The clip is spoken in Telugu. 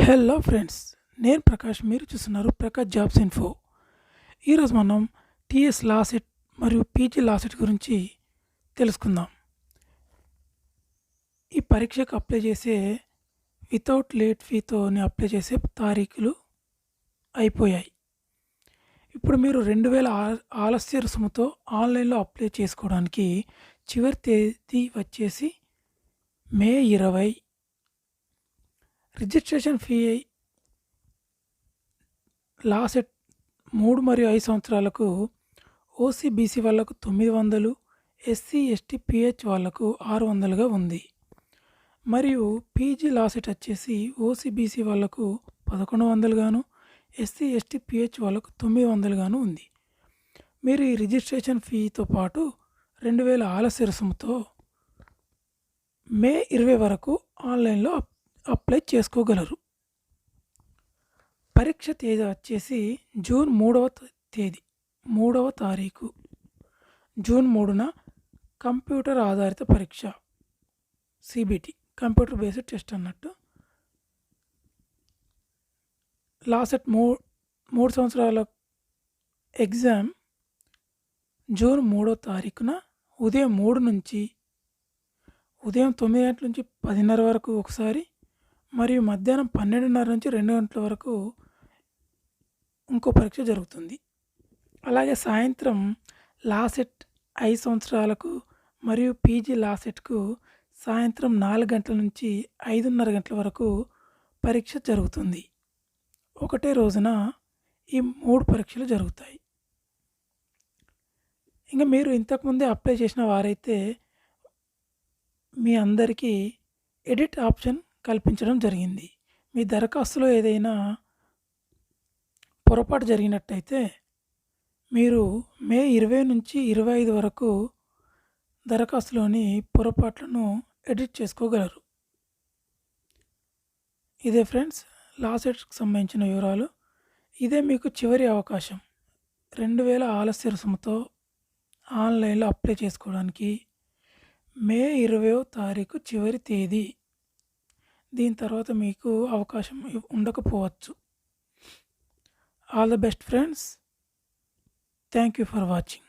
హలో ఫ్రెండ్స్, నేను ప్రకాష్. మీరు చూస్తున్నారు ప్రకాష్ జాబ్స్ ఇన్ఫో. ఈరోజు మనం టీఎస్ లాసెట్ మరియు పీజీ లాసెట్ గురించి తెలుసుకుందాం. ఈ పరీక్షకు అప్లై చేసే వితౌట్ లేట్ ఫీతోని అప్లై చేసే తారీఖులు అయిపోయాయి. ఇప్పుడు మీరు 2000 ఆలస్య రుసుముతో ఆన్లైన్లో అప్లై చేసుకోవడానికి చివరి తేదీ వచ్చేసి మే 20. రిజిస్ట్రేషన్ ఫీ లాసెట్ 3 మరియు 5 సంవత్సరాలకు ఓసీ బీసీ వాళ్ళకు 900, ఎస్సీ ఎస్టీ పిహెచ్ వాళ్ళకు 600గా ఉంది. మరియు పీజీ లాసెట్ వచ్చేసి ఓసీ బీసీ వాళ్ళకు 1100 గాను, ఎస్సీ ఎస్టీ పిహెచ్ వాళ్ళకు 900 గాను ఉంది. మీరు ఈ రిజిస్ట్రేషన్ ఫీతో పాటు 2000 ఆలస్య రుసుముతో మే 20 వరకు ఆన్లైన్లో అప్లై చేసుకోగలరు. పరీక్ష తేదీ వచ్చేసి జూన్ 3వ తారీఖు. జూన్ 3న కంప్యూటర్ ఆధారిత పరీక్ష, సిబిటి, కంప్యూటర్ బేస్డ్ టెస్ట్ అన్నట్టు. లాసెట్ 3 సంవత్సరాల ఎగ్జామ్ జూన్ 3వ తారీఖున ఉదయం 9 గంటల నుంచి 10:30 వరకు ఒకసారి, మరియు మధ్యాహ్నం 12:30 నుంచి 2 గంటల వరకు ఇంకో పరీక్ష జరుగుతుంది. అలాగే సాయంత్రం లాసెట్ 5 సంవత్సరాలకు మరియు పీజీ లాసెట్కు సాయంత్రం 4 గంటల నుంచి 5:30 గంటల వరకు పరీక్ష జరుగుతుంది. ఒకటే రోజున ఈ 3 పరీక్షలు జరుగుతాయి. ఇంకా మీరు ఇంతకుముందే అప్లై చేసిన వారైతే మీ అందరికీ ఎడిట్ ఆప్షన్ కల్పించడం జరిగింది. మీ దరఖాస్తులో ఏదైనా పొరపాటు జరిగినట్టయితే మీరు మే 20 నుంచి 25 వరకు దరఖాస్తులోని పొరపాట్లను ఎడిట్ చేసుకోగలరు. ఇదే ఫ్రెండ్స్ లాసెట్కి సంబంధించిన వివరాలు. ఇదే మీకు చివరి అవకాశం. 2000 ఆలస్య రుసుముతో ఆన్లైన్లో అప్లై చేసుకోవడానికి మే 20వ తారీఖు చివరి తేదీ. దీని తర్వాత మీకు అవకాశం ఉండకపోవచ్చు. All the best friends. Thank you for watching.